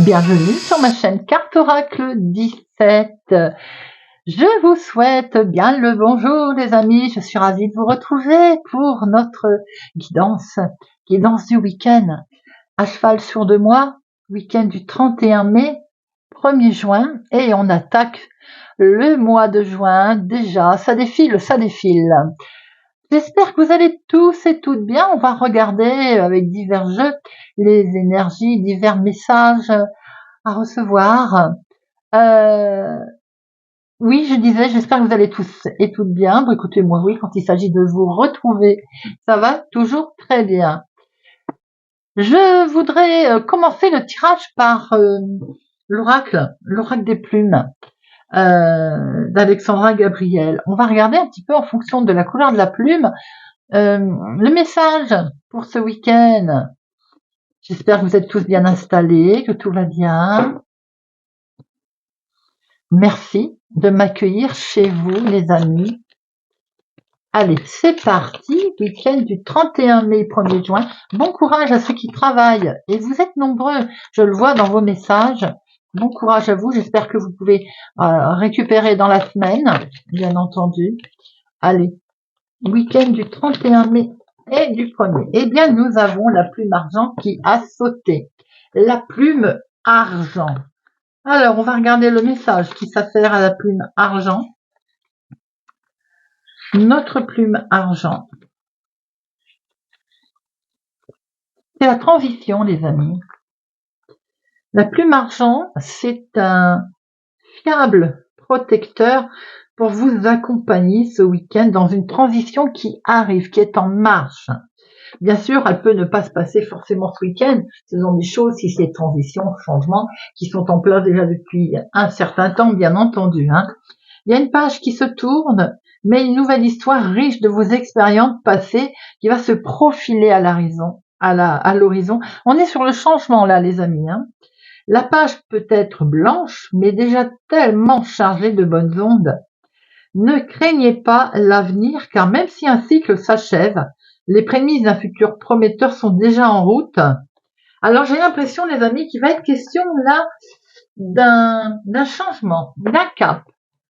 Bienvenue sur ma chaîne Carte Oracle 17. Je vous souhaite bien le bonjour les amis, je suis ravie de vous retrouver pour notre guidance du week-end à cheval sur 2 mois, week-end du 31 mai, 1er juin et on attaque le mois de juin déjà, ça défile. J'espère que vous allez tous et toutes bien. On va regarder avec divers jeux les énergies, divers messages à recevoir. Oui, je disais, j'espère que vous allez tous et toutes bien. Bon, écoutez, moi, oui, quand il s'agit de vous retrouver, ça va toujours très bien. Je voudrais commencer le tirage par l'oracle des plumes d'Alexandra Gabriel. On va regarder un petit peu en fonction de la couleur de la plume le message pour ce week-end. J'espère que vous êtes tous bien installés, que tout va bien. Merci de m'accueillir chez vous, les amis. Allez, c'est parti, week-end du 31 mai, 1er juin. Bon courage à ceux qui travaillent. Et vous êtes nombreux, je le vois dans vos messages. Bon courage à vous, j'espère que vous pouvez récupérer dans la semaine, bien entendu. Allez, week-end du 31 mai et du 1er. Eh bien, nous avons la plume argent qui a sauté. La plume argent. Alors, on va regarder le message qui s'affaire à la plume argent. Notre plume argent. C'est la transition, les amis. La plume argent, c'est un fiable protecteur pour vous accompagner ce week-end dans une transition qui arrive, qui est en marche. Bien sûr, elle peut ne pas se passer forcément ce week-end. Ce sont des choses, si c'est transition, changement, qui sont en place déjà depuis un certain temps, bien entendu. Il y a une page qui se tourne, mais une nouvelle histoire riche de vos expériences passées qui va se profiler à l'horizon. On est sur le changement là, les amis. La page peut être blanche, mais déjà tellement chargée de bonnes ondes. Ne craignez pas l'avenir, car même si un cycle s'achève, les prémices d'un futur prometteur sont déjà en route. Alors j'ai l'impression, les amis, qu'il va être question là d'un changement, d'un cap.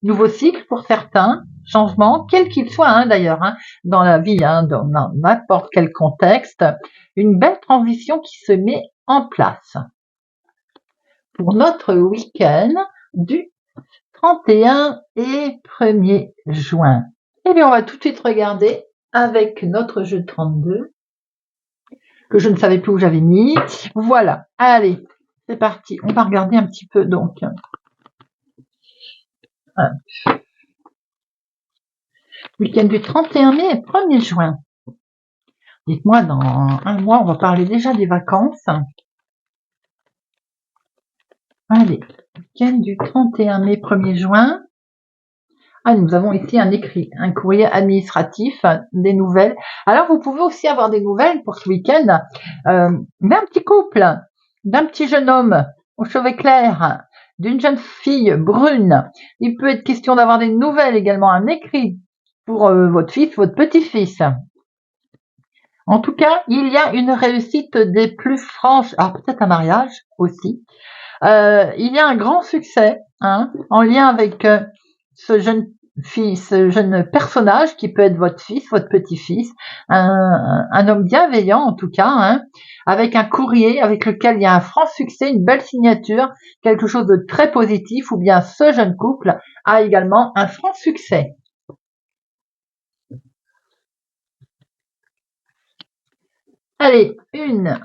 Nouveau cycle pour certains, changement, quel qu'il soit d'ailleurs, dans la vie, dans n'importe quel contexte, une belle transition qui se met en place. Pour notre week-end du 31 et 1er juin. Eh bien, on va tout de suite regarder avec notre jeu 32, que je ne savais plus où j'avais mis. Voilà, allez, c'est parti. On va regarder un petit peu donc. Week-end du 31 mai et 1er juin. Dites-moi, dans un mois, on va parler déjà des vacances. Allez, week-end du 31 mai, 1er juin. Nous avons ici un courrier administratif, des nouvelles. Alors, vous pouvez aussi avoir des nouvelles pour ce week-end d'un petit couple, d'un petit jeune homme aux cheveux clairs, d'une jeune fille brune. Il peut être question d'avoir des nouvelles également, un écrit pour votre fils, votre petit-fils. En tout cas, il y a une réussite des plus franches. Alors, peut-être un mariage aussi. Il y a un grand succès en lien avec ce jeune personnage qui peut être votre fils, votre petit-fils, un homme bienveillant en tout cas, avec un courrier avec lequel il y a un franc succès, une belle signature, quelque chose de très positif, ou bien ce jeune couple a également un franc succès. Allez, 1,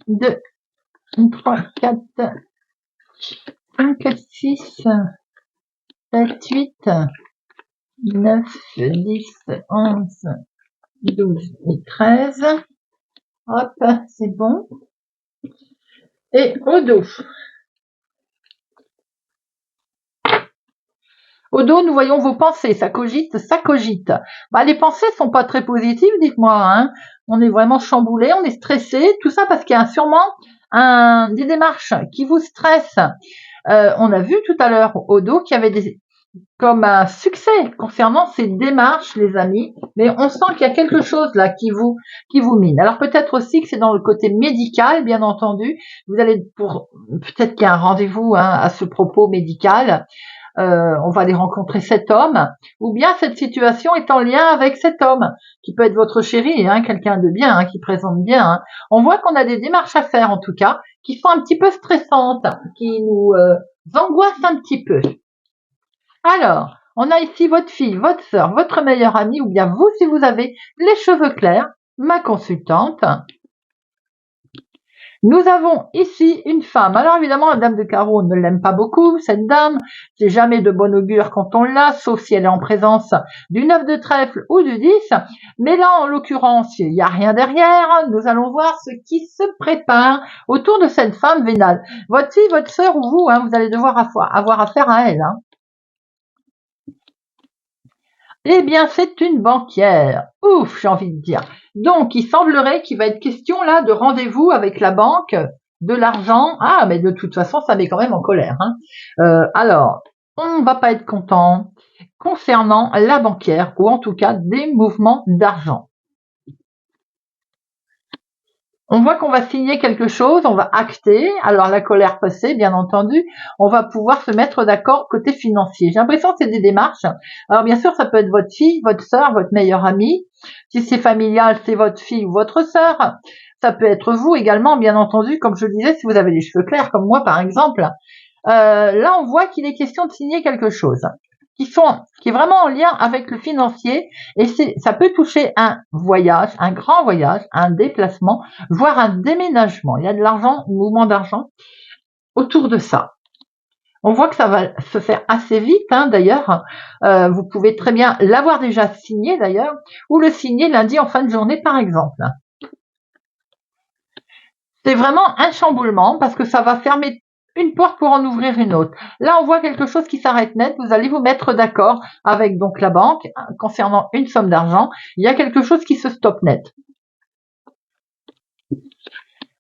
2, 3, 4, 5, 6, 7, 8, 9, 10, 11, 12 et 13. Hop, c'est bon. Et au dos. Au dos, nous voyons vos pensées. Ça cogite. Les pensées sont pas très positives, dites-moi. On est vraiment chamboulé, on est stressé. Tout ça parce qu'il y a sûrement des démarches qui vous stressent. On a vu tout à l'heure au dos qu'il y avait comme un succès concernant ces démarches, les amis, mais on sent qu'il y a quelque chose là qui vous mine. Alors peut-être aussi que c'est dans le côté médical, bien entendu. Vous allez peut-être qu'il y a un rendez-vous à ce propos médical. On va aller rencontrer cet homme, ou bien cette situation est en lien avec cet homme, qui peut être votre chéri, quelqu'un de bien, qui présente bien. On voit qu'on a des démarches à faire, en tout cas, qui sont un petit peu stressantes, qui nous angoissent un petit peu. Alors, on a ici votre fille, votre sœur, votre meilleure amie, ou bien vous, si vous avez les cheveux clairs, ma consultante. Nous avons ici une femme. Alors évidemment, la dame de carreau ne l'aime pas beaucoup, cette dame. C'est jamais de bon augure quand on l'a, sauf si elle est en présence du 9 de trèfle ou du 10. Mais là, en l'occurrence, il n'y a rien derrière. Nous allons voir ce qui se prépare autour de cette femme vénale. Votre fille, votre sœur ou vous, vous allez devoir avoir affaire à elle. Eh bien, c'est une banquière. Ouf, j'ai envie de dire. Donc, il semblerait qu'il va être question là de rendez-vous avec la banque, de l'argent. Ah, mais de toute façon, ça met quand même en colère. Alors, on va pas être content concernant la banquière, ou en tout cas des mouvements d'argent. On voit qu'on va signer quelque chose, on va acter. Alors la colère passée, bien entendu, on va pouvoir se mettre d'accord côté financier. J'ai l'impression que c'est des démarches. Alors bien sûr, ça peut être votre fille, votre sœur, votre meilleure amie. Si c'est familial, c'est votre fille ou votre sœur. Ça peut être vous également, bien entendu, comme je le disais, si vous avez les cheveux clairs, comme moi par exemple. Là, on voit qu'il est question de signer quelque chose qui est vraiment en lien avec le financier, et ça peut toucher un voyage, un grand voyage, un déplacement, voire un déménagement. Il y a de l'argent, un mouvement d'argent autour de ça. On voit que ça va se faire assez vite, d'ailleurs. Vous pouvez très bien l'avoir déjà signé, d'ailleurs, ou le signer lundi en fin de journée, par exemple. C'est vraiment un chamboulement parce que ça va fermer une porte pour en ouvrir une autre. Là, on voit quelque chose qui s'arrête net. Vous allez vous mettre d'accord avec donc la banque concernant une somme d'argent. Il y a quelque chose qui se stoppe net.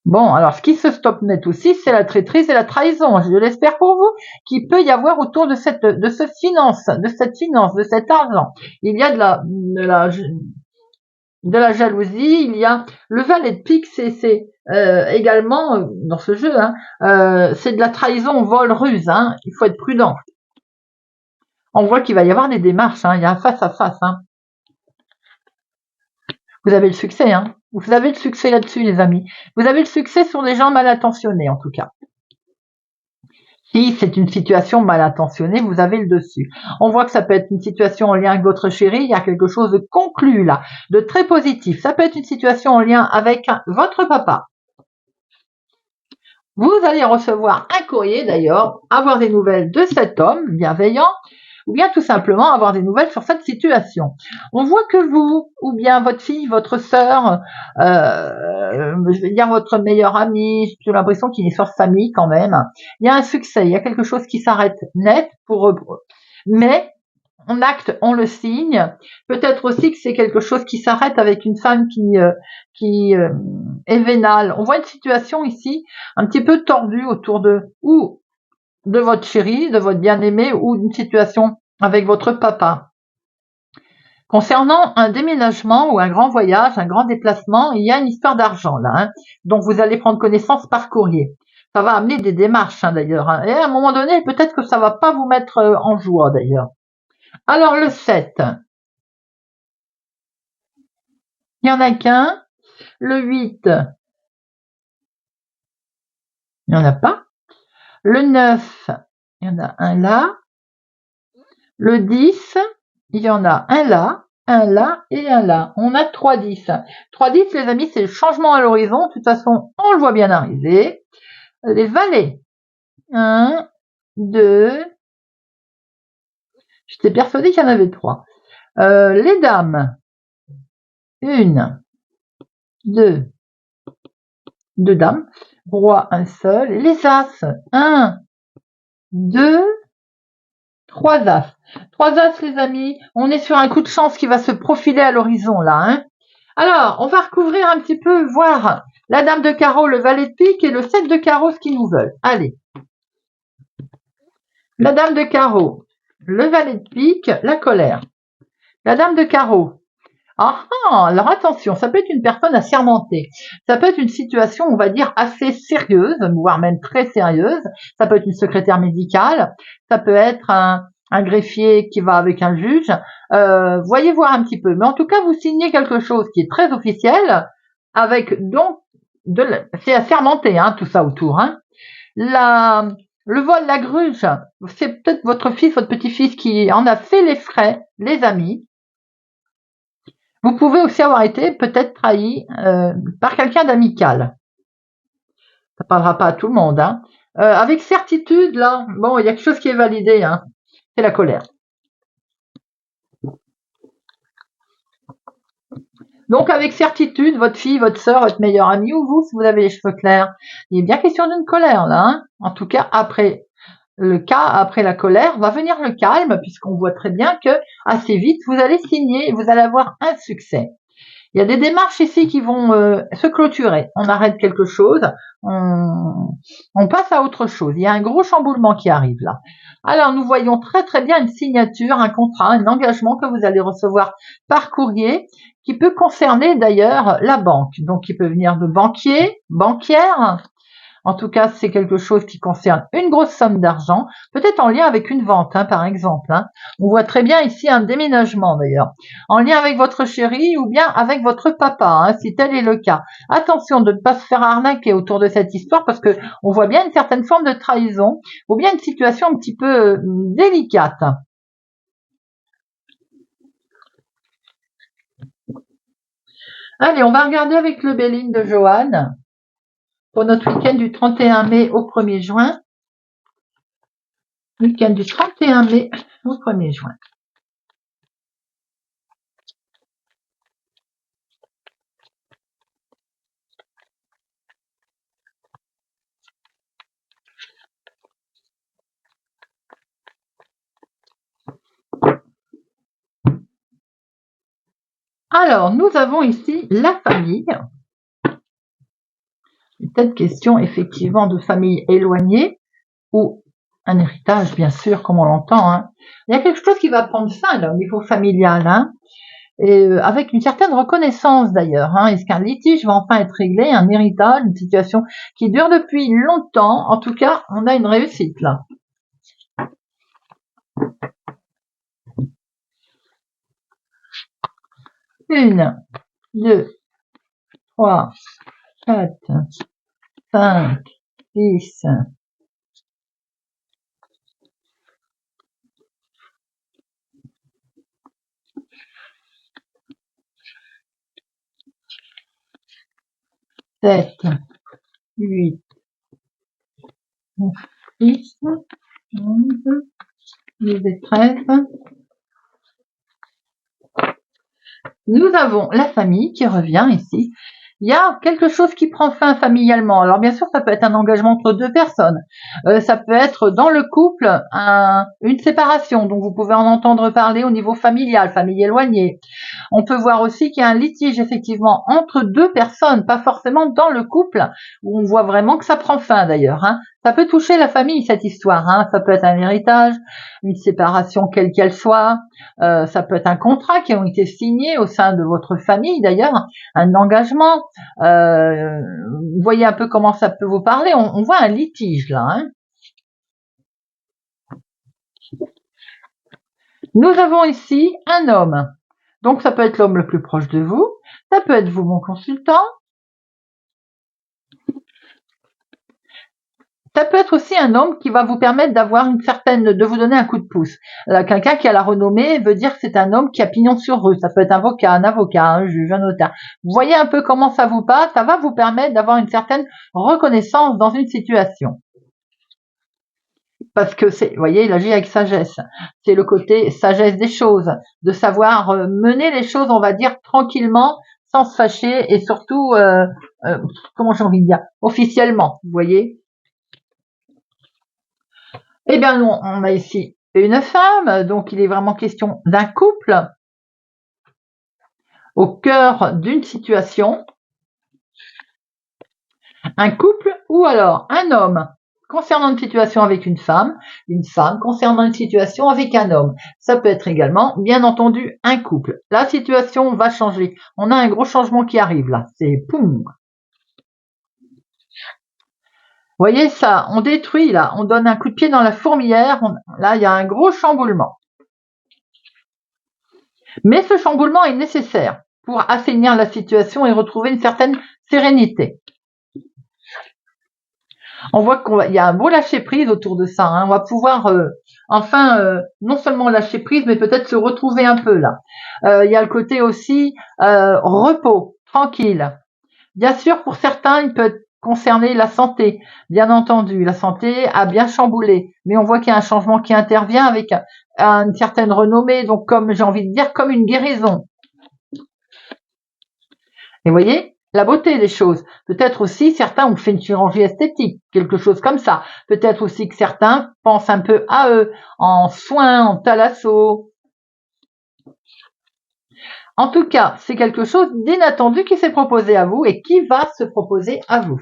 Bon, alors ce qui se stoppe net aussi, c'est la traîtrise et la trahison. Je l'espère pour vous, qu'il peut y avoir autour de cette finance, de cet argent. Il y a de la jalousie, il y a le valet de pique, c'est également dans ce jeu, c'est de la trahison, vol, ruse. Il faut être prudent. On voit qu'il va y avoir des démarches, il y a un face à face. Vous avez le succès, vous avez le succès là-dessus, les amis. Vous avez le succès sur des gens mal intentionnés, en tout cas. Si c'est une situation mal intentionnée, vous avez le dessus. On voit que ça peut être une situation en lien avec votre chéri, il y a quelque chose de conclu là, de très positif. Ça peut être une situation en lien avec votre papa. Vous allez recevoir un courrier d'ailleurs, avoir des nouvelles de cet homme bienveillant, ou bien tout simplement avoir des nouvelles sur cette situation. On voit que vous, ou bien votre fille, votre sœur, je vais dire votre meilleure amie, j'ai l'impression qu'il est sur famille quand même. Il y a un succès, il y a quelque chose qui s'arrête net pour eux. Mais on acte, on le signe. Peut-être aussi que c'est quelque chose qui s'arrête avec une femme qui est vénale. On voit une situation ici un petit peu tordue autour de votre chéri, de votre bien-aimé, ou d'une situation avec votre papa. Concernant un déménagement ou un grand voyage, un grand déplacement, il y a une histoire d'argent là, dont vous allez prendre connaissance par courrier. Ça va amener des démarches d'ailleurs. Et à un moment donné, peut-être que ça va pas vous mettre en joie d'ailleurs. Alors le 7, il n'y en a qu'un. Le 8, il n'y en a pas. Le 9, il y en a un là. Le 10, il y en a un là et un là. On a 3 10. 3 10, les amis, c'est le changement à l'horizon. De toute façon, on le voit bien arriver. Les valets. 1, 2. J'étais persuadée qu'il y en avait 3. Les dames. 1, 2. 2 dames. Roi, un seul. Les as. 1, 2, 3 as. 3 as, les amis. On est sur un coup de chance qui va se profiler à l'horizon, là, Alors, on va recouvrir un petit peu, voir la dame de carreau, le valet de pique et le 7 de carreau, ce qu'ils nous veulent. Allez. La dame de carreau. le valet de pique, la colère. La dame de carreau. Alors attention, ça peut être une personne assermentée. Ça peut être une situation, on va dire, assez sérieuse, voire même très sérieuse. Ça peut être une secrétaire médicale. Ça peut être un greffier qui va avec un juge. Voyez voir un petit peu. Mais en tout cas, vous signez quelque chose qui est très officiel, avec donc c'est assermenté, tout ça autour. Le vol, la gruge, c'est peut-être votre fils, votre petit-fils qui en a fait les frais, les amis. Vous pouvez aussi avoir été peut-être trahi par quelqu'un d'amical. Ça parlera pas à tout le monde. Avec certitude, là, bon, il y a quelque chose qui est validé. C'est la colère. Donc, avec certitude, votre fille, votre sœur, votre meilleure amie ou vous, si vous avez les cheveux clairs, il est bien question d'une colère, là. En tout cas, après la colère, va venir le calme, puisqu'on voit très bien que assez vite, vous allez signer et vous allez avoir un succès. Il y a des démarches ici qui vont se clôturer. On arrête quelque chose, on passe à autre chose. Il y a un gros chamboulement qui arrive là. Alors nous voyons très très bien une signature, un contrat, un engagement que vous allez recevoir par courrier qui peut concerner d'ailleurs la banque. Donc qui peut venir de banquier, banquière. En tout cas, c'est quelque chose qui concerne une grosse somme d'argent, peut-être en lien avec une vente, par exemple. On voit très bien ici un déménagement d'ailleurs, en lien avec votre chéri ou bien avec votre papa, si tel est le cas. Attention de ne pas se faire arnaquer autour de cette histoire parce que on voit bien une certaine forme de trahison ou bien une situation un petit peu délicate. Allez, on va regarder avec le Béline de Joanne pour notre week-end du 31 mai au 1er juin. Week-end du 31 mai au 1er juin. Alors, nous avons ici la famille. Peut-être question effectivement de famille éloignée ou un héritage, bien sûr, comme on l'entend. Il y a quelque chose qui va prendre fin là au niveau familial, et avec une certaine reconnaissance d'ailleurs. Est-ce qu'un litige va enfin être réglé, un héritage, une situation qui dure depuis longtemps? En tout cas, on a une réussite là. Une, deux, trois, quatre, 5, 6, 7, 8, 9, 10, 11, 12 et 13. Nous avons la famille qui revient ici. Il y a quelque chose qui prend fin familialement. Alors bien sûr, ça peut être un engagement entre deux personnes. Ça peut être dans le couple une séparation, donc vous pouvez en entendre parler au niveau familial, famille éloignée. On peut voir aussi qu'il y a un litige effectivement entre deux personnes, pas forcément dans le couple, où on voit vraiment que ça prend fin d'ailleurs. Ça peut toucher la famille cette histoire. Ça peut être un héritage, une séparation quelle qu'elle soit. Ça peut être un contrat qui a été signé au sein de votre famille d'ailleurs, un engagement. Vous voyez un peu comment ça peut vous parler. On voit un litige là. Nous avons ici un homme. Donc ça peut être l'homme le plus proche de vous. Ça peut être vous, mon consultant. Ça peut être aussi un homme qui va vous permettre de vous donner un coup de pouce. Quelqu'un qui a la renommée veut dire que c'est un homme qui a pignon sur rue. Ça peut être un avocat, un juge, un notaire. Vous voyez un peu comment ça vous passe. Ça va vous permettre d'avoir une certaine reconnaissance dans une situation. Parce que vous voyez, il agit avec sagesse. C'est le côté sagesse des choses, de savoir mener les choses, on va dire, tranquillement, sans se fâcher et surtout, comment j'ai envie de dire, officiellement, vous voyez. Eh bien, non, on a ici une femme, donc il est vraiment question d'un couple au cœur d'une situation. Un couple ou alors un homme concernant une situation avec une femme concernant une situation avec un homme. Ça peut être également, bien entendu, un couple. La situation va changer. On a un gros changement qui arrive là. C'est poum. Vous voyez ça, on détruit là, on donne un coup de pied dans la fourmilière. Là, il y a un gros chamboulement. Mais ce chamboulement est nécessaire pour assainir la situation et retrouver une certaine sérénité. On voit qu'il y a un beau lâcher prise autour de ça. On va pouvoir non seulement lâcher prise, mais peut-être se retrouver un peu là. Il y a le côté aussi repos, tranquille. Bien sûr, pour certains, il peut concerner la santé. Bien entendu, la santé a bien chamboulé, mais on voit qu'il y a un changement qui intervient avec une certaine renommée, donc comme j'ai envie de dire, comme une guérison. Et vous voyez, la beauté des choses. Peut-être aussi, certains ont fait une chirurgie esthétique, quelque chose comme ça. Peut-être aussi que certains pensent un peu à eux, en soins, en thalasso. En tout cas, c'est quelque chose d'inattendu qui s'est proposé à vous et qui va se proposer à vous.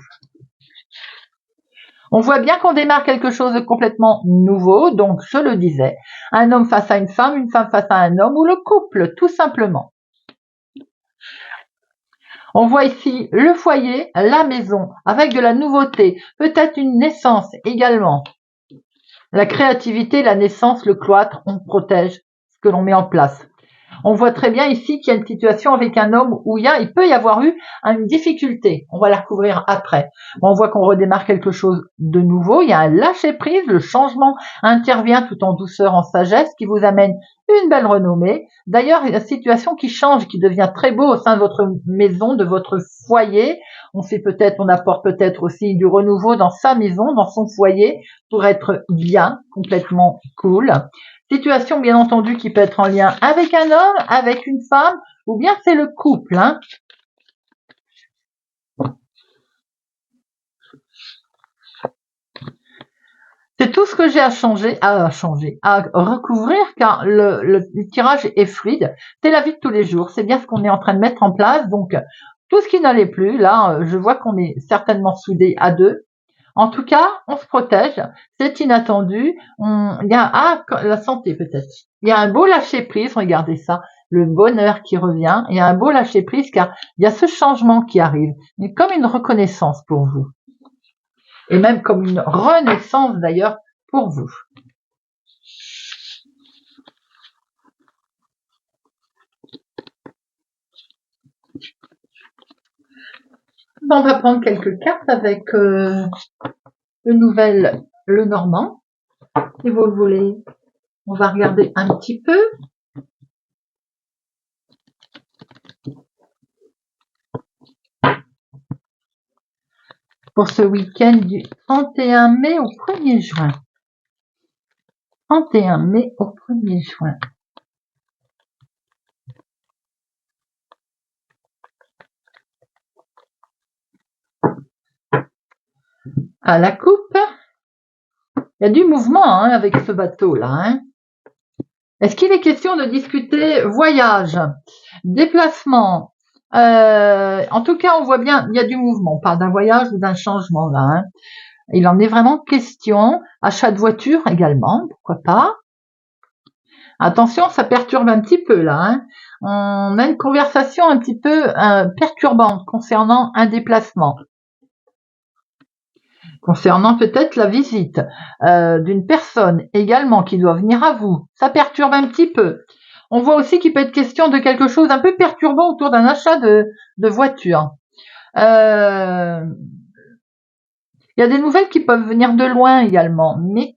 On voit bien qu'on démarre quelque chose de complètement nouveau, donc je le disais, un homme face à une femme face à un homme ou le couple, tout simplement. On voit ici le foyer, la maison, avec de la nouveauté, peut-être une naissance également. La créativité, la naissance, le cloître, on protège ce que l'on met en place. On voit très bien ici qu'il y a une situation avec un homme où il peut y avoir eu une difficulté. On va la recouvrir après. On voit qu'on redémarre quelque chose de nouveau. Il y a un lâcher-prise. Le changement intervient tout en douceur, en sagesse, qui vous amène une belle renommée. D'ailleurs, une situation qui change, qui devient très beau au sein de votre maison, de votre foyer. On apporte peut-être aussi du renouveau dans sa maison, dans son foyer, pour être bien, complètement cool. Situation, bien entendu, qui peut être en lien avec un homme, avec une femme, ou bien c'est le couple. C'est tout ce que j'ai à recouvrir, car le tirage est fluide. C'est la vie de tous les jours. C'est bien ce qu'on est en train de mettre en place. Donc, tout ce qui n'allait plus, là, je vois qu'on est certainement soudés à deux. En tout cas, on se protège, c'est inattendu. Il y a la santé peut-être. Il y a un beau lâcher prise, regardez ça, le bonheur qui revient. Il y a un beau lâcher prise car il y a ce changement qui arrive, comme une reconnaissance pour vous, et même comme une renaissance d'ailleurs pour vous. On va prendre quelques cartes avec le Normand, si vous le voulez. On va regarder un petit peu. Pour ce week-end du 31 mai au 1er juin. 31 mai au 1er juin. À la coupe, il y a du mouvement avec ce bateau-là. Est-ce qu'il est question de discuter voyage, déplacement? En tout cas, on voit bien, il y a du mouvement. On parle d'un voyage ou d'un changement là. Il en est vraiment question. Achat de voiture également, pourquoi pas. Attention, ça perturbe un petit peu là. On a une conversation un petit peu perturbante concernant un déplacement. Concernant peut-être la visite d'une personne également qui doit venir à vous, ça perturbe un petit peu. On voit aussi qu'il peut être question de quelque chose un peu perturbant autour d'un achat de voiture. Il y a des nouvelles qui peuvent venir de loin également, mais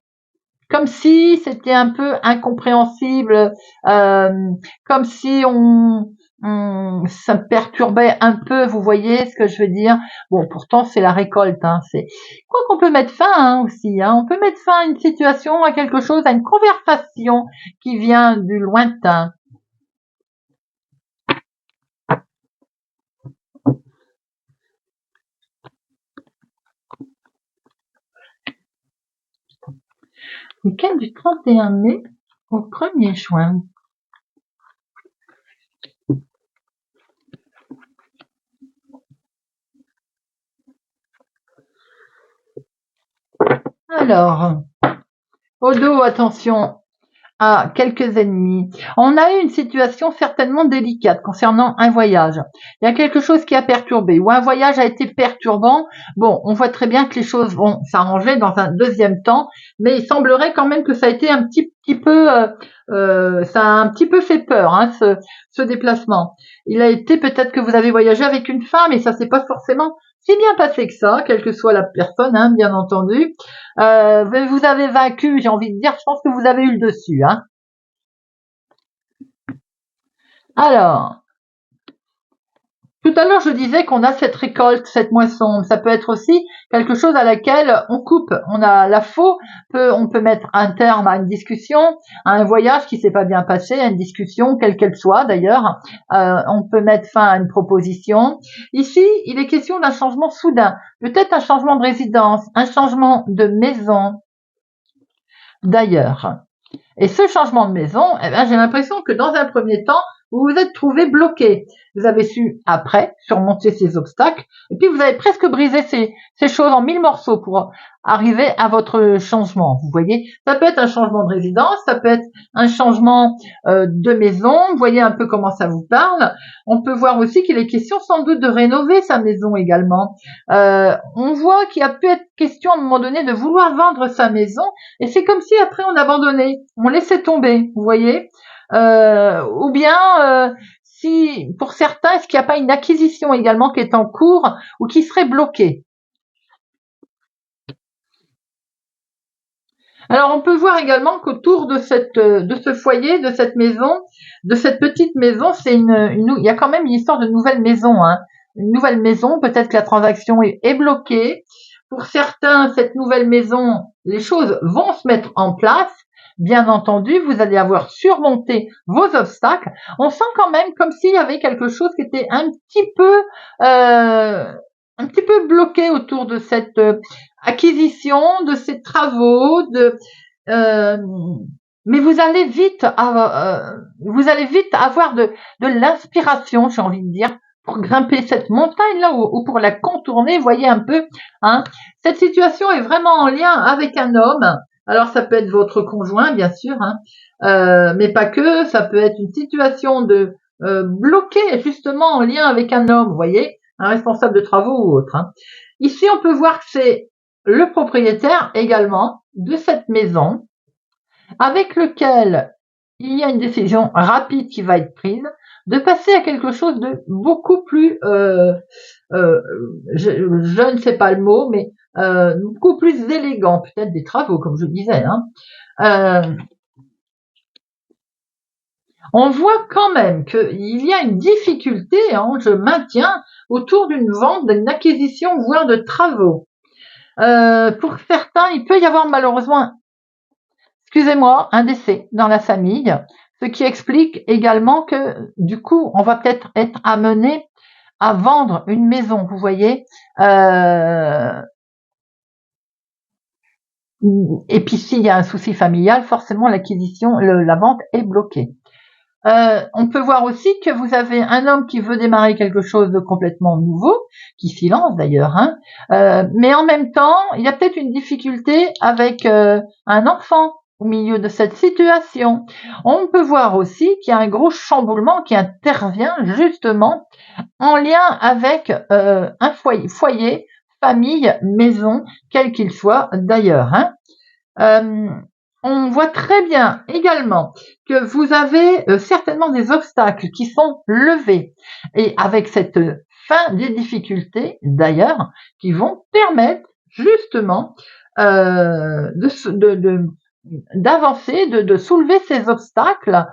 comme si c'était un peu incompréhensible, comme si ça me perturbait un peu, vous voyez ce que je veux dire. Bon, pourtant c'est la récolte, c'est quoi qu'on peut mettre fin aussi. On peut mettre fin à une situation, à quelque chose, à une conversation qui vient du lointain. Week-end du 31 mai au 1er juin. Alors, au dos, attention à quelques ennemis. On a eu une situation certainement délicate concernant un voyage. Il y a quelque chose qui a perturbé ou un voyage a été perturbant. Bon, on voit très bien que les choses vont s'arranger dans un deuxième temps, mais il semblerait quand même que ça a été un petit peu, ça a un petit peu fait peur, hein, ce déplacement. Il a été peut-être que vous avez voyagé avec une femme et ça s'est pas forcément si bien passé que ça, quelle que soit la personne, hein, bien entendu. Vous avez vaincu, j'ai envie de dire, je pense que vous avez eu le dessus, hein. Alors, tout à l'heure, je disais qu'on a cette récolte, cette moisson. Ça peut être aussi quelque chose à laquelle on coupe. On a la faux, on peut mettre un terme à une discussion, à un voyage qui s'est pas bien passé, à une discussion, quelle qu'elle soit d'ailleurs. On peut mettre fin à une proposition. Ici, il est question d'un changement soudain. Peut-être un changement de résidence, un changement de maison d'ailleurs. Et ce changement de maison, eh bien, j'ai l'impression que dans un premier temps, vous vous êtes trouvé bloqué. Vous avez su, après, surmonter ces obstacles, et puis vous avez presque brisé ces choses en 1000 morceaux pour arriver à votre changement. Vous voyez, ça peut être un changement de résidence, ça peut être un changement de maison. Vous voyez un peu comment ça vous parle. On peut voir aussi qu'il est question sans doute de rénover sa maison également. On voit qu'il a pu être question à un moment donné de vouloir vendre sa maison, et c'est comme si après on abandonnait, on laissait tomber, vous voyez. Ou bien si pour certains, est-ce qu'il n'y a pas une acquisition également qui est en cours ou qui serait bloquée? Alors on peut voir également qu'autour de ce foyer, de cette maison, de cette petite maison, il y a quand même une histoire de nouvelle maison, hein. Une nouvelle maison, peut-être que la transaction est bloquée. Pour certains, cette nouvelle maison, les choses vont se mettre en place. Bien entendu, vous allez avoir surmonté vos obstacles. On sent quand même comme s'il y avait quelque chose qui était un petit peu bloqué autour de cette acquisition, de ces travaux, euh, mais vous allez vite avoir de l'inspiration, j'ai envie de dire, pour grimper cette montagne là ou pour la contourner. Voyez un peu, hein. Cette situation est vraiment en lien avec un homme. Alors ça peut être votre conjoint, bien sûr, hein, mais pas que. Ça peut être une situation de bloquée justement en lien avec un homme. Vous voyez, un responsable de travaux ou autre, hein. Ici, on peut voir que c'est le propriétaire également de cette maison, avec lequel il y a une décision rapide qui va être prise, de passer à quelque chose de beaucoup plus, je ne sais pas le mot, mais beaucoup plus élégant, peut-être des travaux, comme je disais, hein. On voit quand même qu'il y a une difficulté, hein, je maintiens, autour d'une vente, d'une acquisition, voire de travaux. Pour certains, il peut y avoir malheureusement, excusez-moi, un décès dans la famille, ce qui explique également que du coup, on va peut-être être amené à vendre une maison, vous voyez. Et puis s'il y a un souci familial, forcément la vente est bloquée. On peut voir aussi que vous avez un homme qui veut démarrer quelque chose de complètement nouveau, qui s'y lance d'ailleurs, hein, mais en même temps, il y a peut-être une difficulté avec un enfant au milieu de cette situation. On peut voir aussi qu'il y a un gros chamboulement qui intervient justement en lien avec un foyer, famille, maison, quel qu'il soit d'ailleurs, hein. On voit très bien également que vous avez certainement des obstacles qui sont levés et avec cette fin des difficultés d'ailleurs qui vont permettre justement d'avancer, de soulever ces obstacles.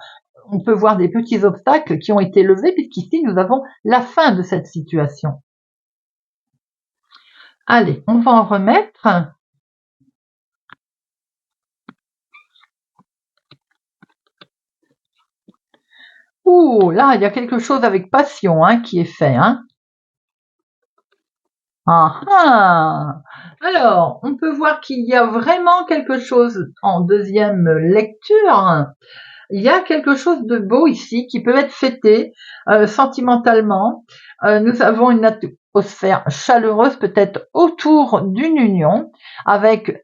On peut voir des petits obstacles qui ont été levés puisqu'ici nous avons la fin de cette situation. Allez, on va en remettre. Ouh, là, il y a quelque chose avec passion, hein, qui est fait, hein. Ah ah. Alors, on peut voir qu'il y a vraiment quelque chose en deuxième lecture. Il y a quelque chose de beau ici qui peut être fêté sentimentalement. Nous avons atmosphère chaleureuse peut-être autour d'une union avec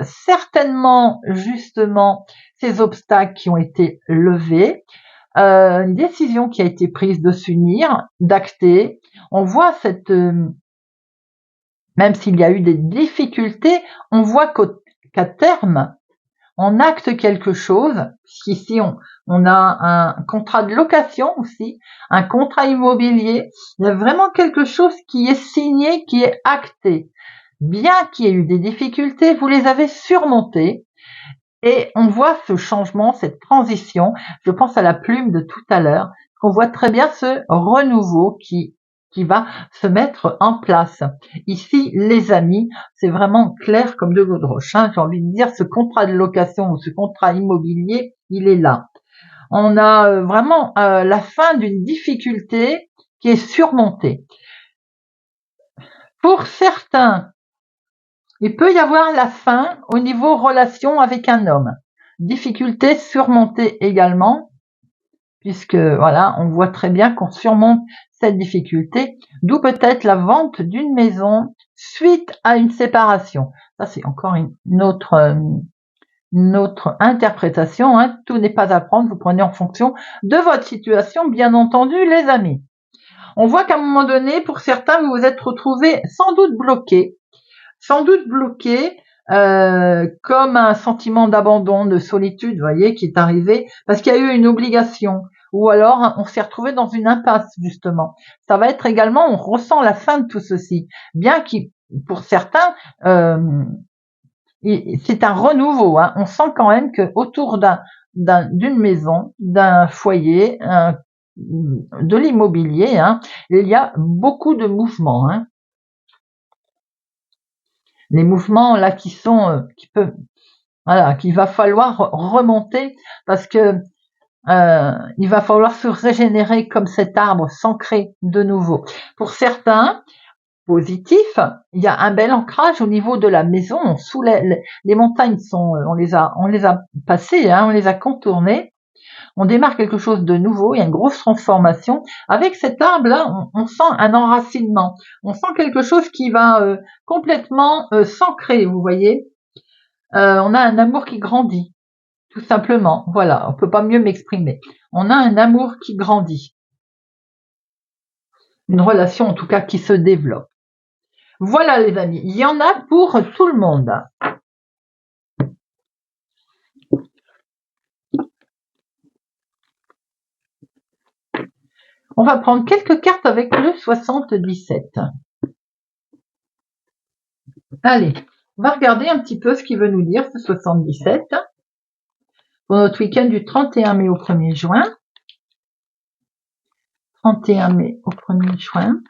certainement justement ces obstacles qui ont été levés, une décision qui a été prise de s'unir, d'acter. On voit cette même s'il y a eu des difficultés, on voit qu'à terme, on acte quelque chose. Ici, on a un contrat de location aussi, un contrat immobilier. Il y a vraiment quelque chose qui est signé, qui est acté. Bien qu'il y ait eu des difficultés, vous les avez surmontées. Et on voit ce changement, cette transition. Je pense à la plume de tout à l'heure. On voit très bien ce renouveau qui va se mettre en place. Ici, les amis, c'est vraiment clair comme de l'eau de roche. J'ai envie de dire, ce contrat de location ou ce contrat immobilier, il est là. On a vraiment la fin d'une difficulté qui est surmontée. Pour certains, il peut y avoir la fin au niveau relation avec un homme. Difficulté surmontée également, puisque voilà, on voit très bien qu'on surmonte cette difficulté, d'où peut-être la vente d'une maison suite à une séparation. Ça, c'est encore une autre interprétation. Hein. Tout n'est pas à prendre, vous prenez en fonction de votre situation, bien entendu, les amis. On voit qu'à un moment donné, pour certains, vous vous êtes retrouvés sans doute bloqués, comme un sentiment d'abandon, de solitude, vous voyez, qui est arrivé parce qu'il y a eu une obligation, ou alors on s'est retrouvé dans une impasse, justement. Ça va être également, on ressent la fin de tout ceci, bien qu'il, pour certains, c'est un renouveau. Hein. On sent quand même que autour d'une maison, d'un foyer, de l'immobilier, hein, il y a beaucoup de mouvements. Hein. Les mouvements là qui sont qu'il va falloir remonter parce que il va falloir se régénérer comme cet arbre, s'ancrer de nouveau. Pour certains positifs, il y a un bel ancrage au niveau de la maison. Sous les montagnes on les a passées, hein, on les a contournées. On démarre quelque chose de nouveau, il y a une grosse transformation. Avec cet arbre-là, on sent un enracinement. On sent quelque chose qui va complètement s'ancrer, vous voyez. On a un amour qui grandit, tout simplement. Voilà, on peut pas mieux m'exprimer. On a un amour qui grandit. Une relation, en tout cas, qui se développe. Voilà, les amis. Il y en a pour tout le monde. On va prendre quelques cartes avec le 77. Allez, on va regarder un petit peu ce qu'il veut nous dire, ce 77. Pour notre week-end du 31 mai au 1er juin. 31 mai au 1er juin.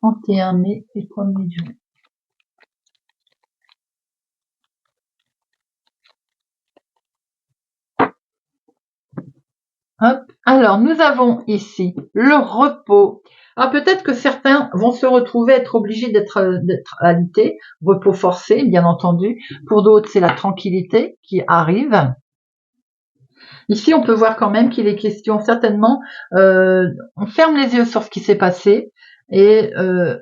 31 mai et 1er juin. Hop. Alors, nous avons ici le repos. Alors, peut-être que certains vont se retrouver être obligés d'être alités, repos forcé, bien entendu. Pour d'autres, c'est la tranquillité qui arrive. Ici, on peut voir quand même qu'il est question certainement, on ferme les yeux sur ce qui s'est passé, et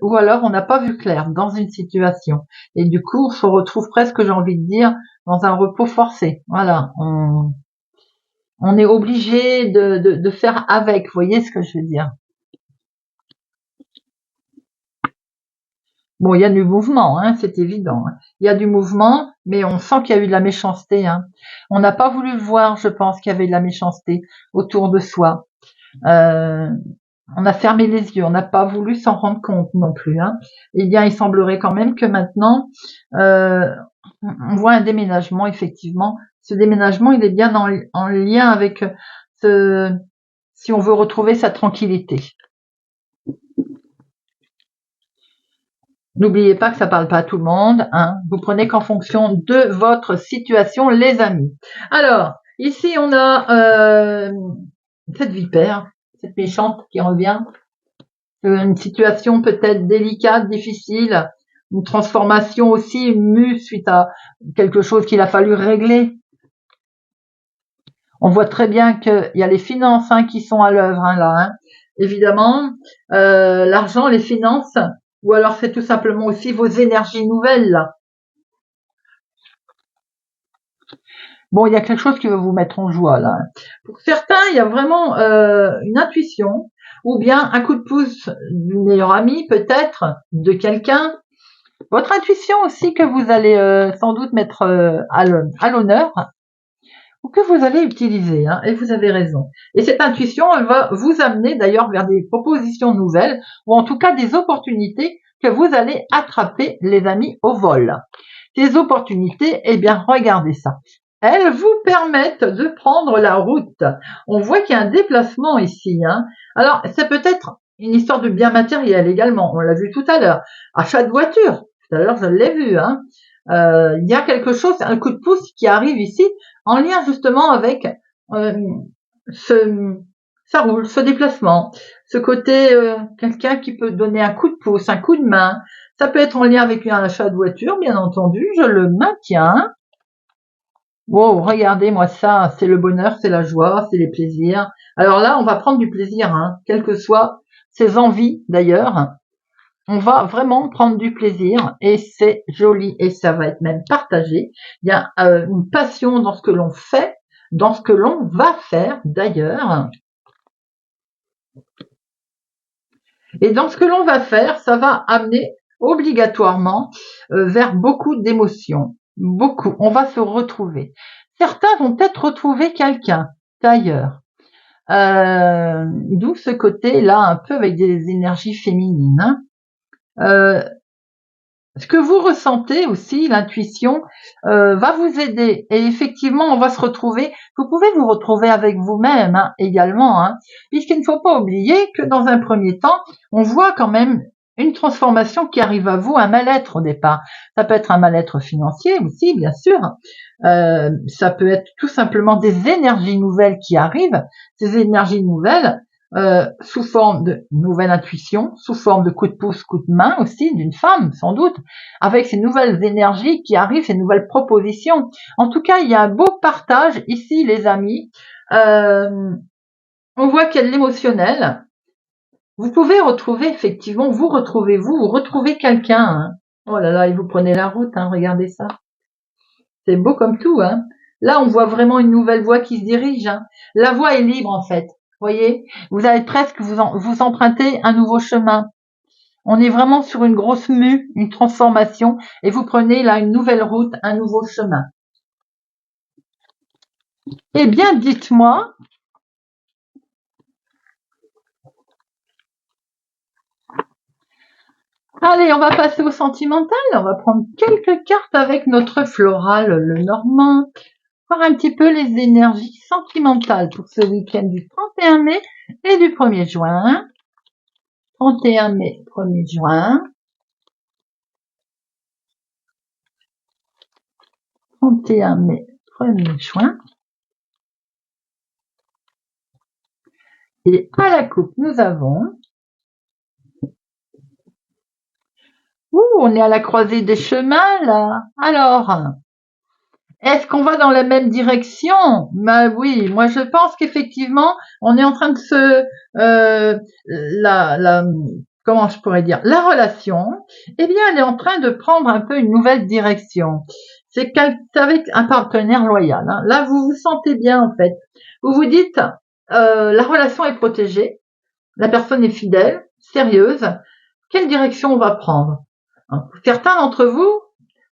ou alors on n'a pas vu clair dans une situation. Et du coup, on se retrouve presque, j'ai envie de dire, dans un repos forcé. Voilà, on est obligé de faire avec, vous voyez ce que je veux dire. Bon, il y a du mouvement, hein, c'est évident. Hein. Il y a du mouvement, mais on sent qu'il y a eu de la méchanceté. Hein. On n'a pas voulu le voir, je pense, qu'il y avait de la méchanceté autour de soi. On a fermé les yeux, on n'a pas voulu s'en rendre compte non plus. Hein. Eh bien, il semblerait quand même que maintenant, on voit un déménagement, effectivement. Ce déménagement, il est bien en lien avec si on veut retrouver sa tranquillité. N'oubliez pas que ça parle pas à tout le monde. Hein. Vous prenez qu'en fonction de votre situation, les amis. Alors, ici, on a cette vipère, cette méchante qui revient. Une situation peut-être délicate, difficile. Une transformation aussi mue suite à quelque chose qu'il a fallu régler. On voit très bien qu'il y a les finances qui sont à l'œuvre là. Évidemment, l'argent, les finances, ou alors c'est tout simplement aussi vos énergies nouvelles là. Bon, il y a quelque chose qui va vous mettre en joie là. Pour certains, il y a vraiment une intuition, ou bien un coup de pouce du meilleur ami peut-être, de quelqu'un. Votre intuition aussi que vous allez sans doute mettre à l'honneur, ou que vous allez utiliser, et vous avez raison. Et cette intuition, elle va vous amener d'ailleurs vers des propositions nouvelles, ou en tout cas des opportunités que vous allez attraper, les amis, au vol. Ces opportunités, eh bien, regardez ça. Elles vous permettent de prendre la route. On voit qu'il y a un déplacement ici. Alors, c'est peut-être une histoire de bien matériel également. On l'a vu tout à l'heure. Achat de voiture. Tout à l'heure, je l'ai vu. Il y a quelque chose, un coup de pouce qui arrive ici, en lien justement avec ça roule, ce déplacement, ce côté quelqu'un qui peut donner un coup de pouce, un coup de main. Ça peut être en lien avec un achat de voiture, bien entendu, je le maintiens. Wow, regardez-moi ça, c'est le bonheur, c'est la joie, c'est les plaisirs. Alors là, on va prendre du plaisir, quelles que soient ses envies d'ailleurs. On va vraiment prendre du plaisir et c'est joli et ça va être même partagé. Il y a une passion dans ce que l'on fait, dans ce que l'on va faire d'ailleurs. Et dans ce que l'on va faire, ça va amener obligatoirement vers beaucoup d'émotions. Beaucoup. On va se retrouver. Certains vont peut-être retrouver quelqu'un d'ailleurs. D'où ce côté-là, un peu avec des énergies féminines. Ce que vous ressentez aussi, l'intuition, va vous aider. Et effectivement, on va se retrouver. Vous pouvez vous retrouver avec vous-même également, puisqu'il ne faut pas oublier que dans un premier temps, on voit quand même une transformation qui arrive à vous, un mal-être au départ. Ça peut être un mal-être financier aussi, bien sûr. Ça peut être tout simplement des énergies nouvelles qui arrivent. Ces énergies nouvelles, sous forme de nouvelle intuition, sous forme de coup de pouce, coup de main aussi d'une femme, sans doute, avec ces nouvelles énergies qui arrivent, ces nouvelles propositions. En tout cas, il y a un beau partage ici, les amis. On voit qu'il y a de l'émotionnel. Vous pouvez retrouver, effectivement, vous retrouvez quelqu'un. Oh là là, et vous prenez la route, regardez ça. C'est beau comme tout, Là, on voit vraiment une nouvelle voie qui se dirige. La voie est libre, en fait. Voyez, vous allez presque vous empruntez un nouveau chemin. On est vraiment sur une grosse mue, une transformation, et vous prenez là une nouvelle route, un nouveau chemin. Eh bien, dites-moi. Allez, on va passer au sentimental. On va prendre quelques cartes avec notre floral, le normand. Voir un petit peu les énergies sentimentales pour ce week-end du 31 mai et du 1er juin. 31 mai, 1er juin. 31 mai, 1er juin. Et à la coupe, nous avons... on est à la croisée des chemins, là. Alors, est-ce qu'on va dans la même direction? Ben oui, moi je pense qu'effectivement, on est en train de comment je pourrais dire, la relation, eh bien, elle est en train de prendre un peu une nouvelle direction. C'est avec un partenaire loyal. Là, vous vous sentez bien en fait. Vous vous dites, la relation est protégée, la personne est fidèle, sérieuse. Quelle direction on va prendre? Certains d'entre vous,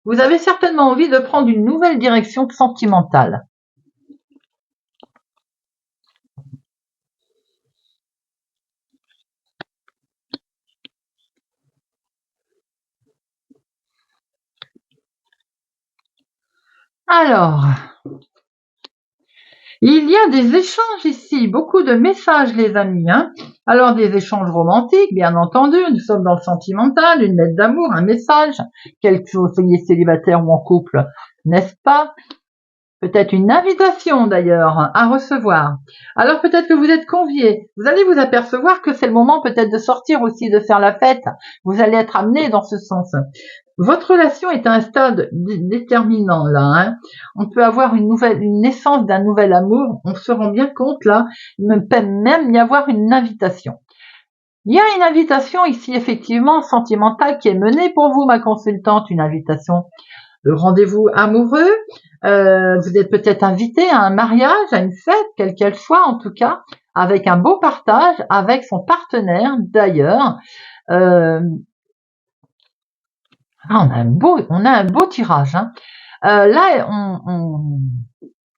vous avez certainement envie de prendre une nouvelle direction sentimentale. Alors, il y a des échanges ici, beaucoup de messages les amis. Alors des échanges romantiques, bien entendu, nous sommes dans le sentimental, une lettre d'amour, un message, que vous soyez célibataire ou en couple, n'est-ce pas? peut-être une invitation d'ailleurs à recevoir. Alors peut-être que vous êtes convié. Vous allez vous apercevoir que c'est le moment peut-être de sortir aussi, de faire la fête. Vous allez être amené dans ce sens. Votre relation est à un stade déterminant là. Hein. On peut avoir une naissance d'un nouvel amour. On se rend bien compte là. Il peut même y avoir une invitation. Il y a une invitation ici effectivement sentimentale qui est menée pour vous, ma consultante, une invitation de rendez-vous amoureux. Vous êtes peut-être invité à un mariage, à une fête, quelle qu'elle soit en tout cas, avec un beau partage avec son partenaire d'ailleurs. On a un beau tirage. Hein. Là,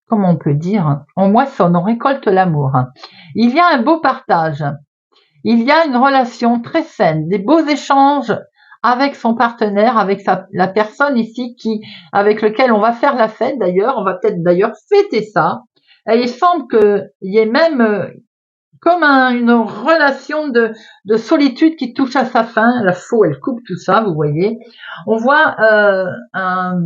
comment on peut dire, on moissonne, on récolte l'amour. Hein. Il y a un beau partage. Il y a une relation très saine, des beaux échanges avec son partenaire, avec la personne ici avec lequel on va faire la fête d'ailleurs. On va peut-être d'ailleurs fêter ça. Et il semble qu'il y ait même comme une relation de solitude qui touche à sa fin. La faux, elle coupe tout ça, vous voyez. On voit un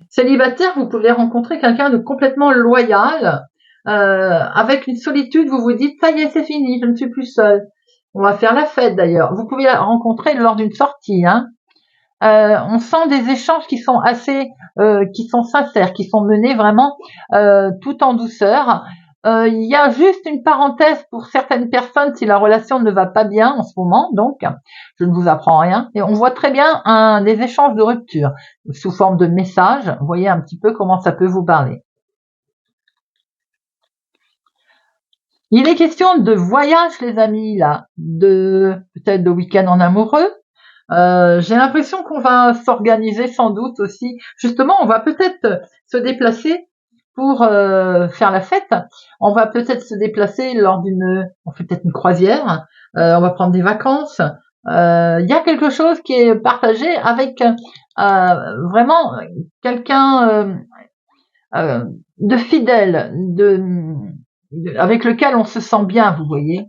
célibataire, vous pouvez rencontrer quelqu'un de complètement loyal. Avec une solitude, vous vous dites, ça y est, c'est fini, je ne suis plus seule. On va faire la fête d'ailleurs. Vous pouvez la rencontrer lors d'une sortie. Hein. On sent des échanges qui sont qui sont sincères, qui sont menés vraiment tout en douceur. Il y a juste une parenthèse pour certaines personnes si la relation ne va pas bien en ce moment, donc je ne vous apprends rien. Et on voit très bien des échanges de rupture sous forme de messages. Vous voyez un petit peu comment ça peut vous parler. Il est question de voyage, les amis, là, peut-être de week-end en amoureux. J'ai l'impression qu'on va s'organiser sans doute aussi. Justement, on va peut-être se déplacer pour faire la fête. On va peut-être se déplacer on fait peut-être une croisière. On va prendre des vacances. Il y a quelque chose qui est partagé avec vraiment quelqu'un de fidèle, avec lequel on se sent bien, vous voyez.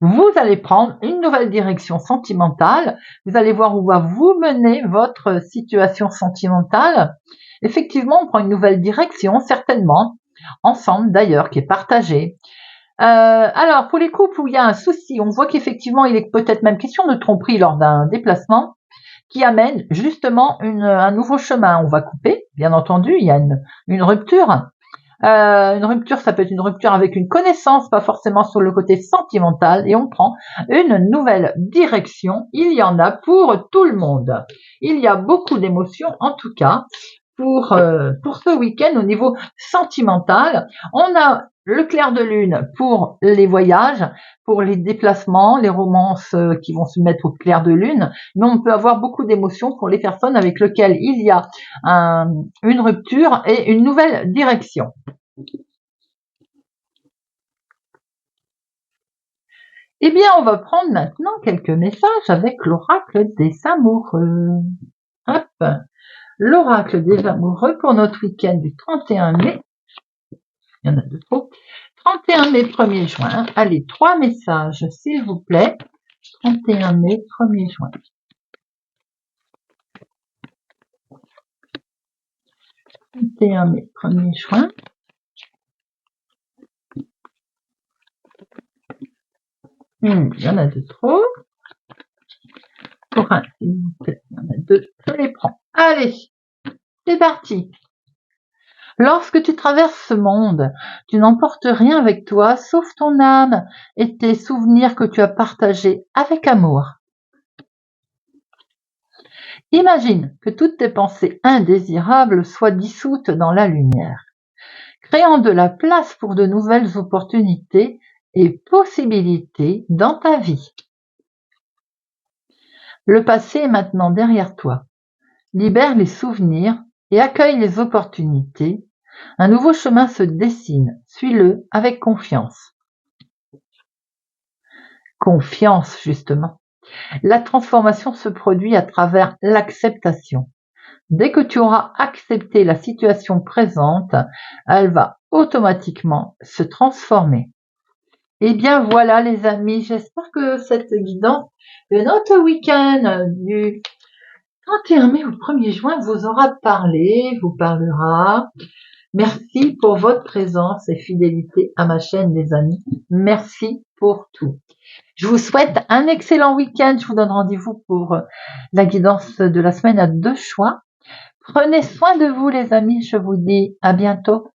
Vous allez prendre une nouvelle direction sentimentale. Vous allez voir où va vous mener votre situation sentimentale. Effectivement, on prend une nouvelle direction, certainement, ensemble d'ailleurs, qui est partagée. Alors, pour les couples où il y a un souci, on voit qu'effectivement, il est peut-être même question de tromperie lors d'un déplacement qui amène justement un nouveau chemin. On va couper, bien entendu, il y a une rupture. Une rupture, ça peut être une rupture avec une connaissance, pas forcément sur le côté sentimental, et on prend une nouvelle direction. Il y en a pour tout le monde. Il y a beaucoup d'émotions, en tout cas, pour ce week-end au niveau sentimental. On a le clair de lune pour les voyages, pour les déplacements, les romances qui vont se mettre au clair de lune, mais on peut avoir beaucoup d'émotions pour les personnes avec lesquelles il y a une rupture et une nouvelle direction. Eh bien, on va prendre maintenant quelques messages avec l'oracle des amoureux. Hop, l'oracle des amoureux pour notre week-end du 31 mai. Il y en a deux trop. 31 mai, 1er juin. Allez, 3 messages, s'il vous plaît. 31 mai, 1er juin. 31 mai, 1er juin. Il y en a deux trop. Pour un, s'il vous plaît. Il y en a deux. Je les prends. Allez, c'est parti. Lorsque tu traverses ce monde, tu n'emportes rien avec toi sauf ton âme et tes souvenirs que tu as partagés avec amour. Imagine que toutes tes pensées indésirables soient dissoutes dans la lumière, créant de la place pour de nouvelles opportunités et possibilités dans ta vie. Le passé est maintenant derrière toi. Libère les souvenirs et accueille les opportunités. Un nouveau chemin se dessine, suis-le avec confiance. Confiance, justement. La transformation se produit à travers l'acceptation. Dès que tu auras accepté la situation présente, elle va automatiquement se transformer. Eh bien voilà les amis, j'espère que cette guidance de notre week-end du 31 mai ou 1er juin vous aura parlé, vous parlera. Merci pour votre présence et fidélité à ma chaîne, les amis. Merci pour tout. Je vous souhaite un excellent week-end. Je vous donne rendez-vous pour la guidance de la semaine à 2 choix. Prenez soin de vous, les amis. Je vous dis à bientôt.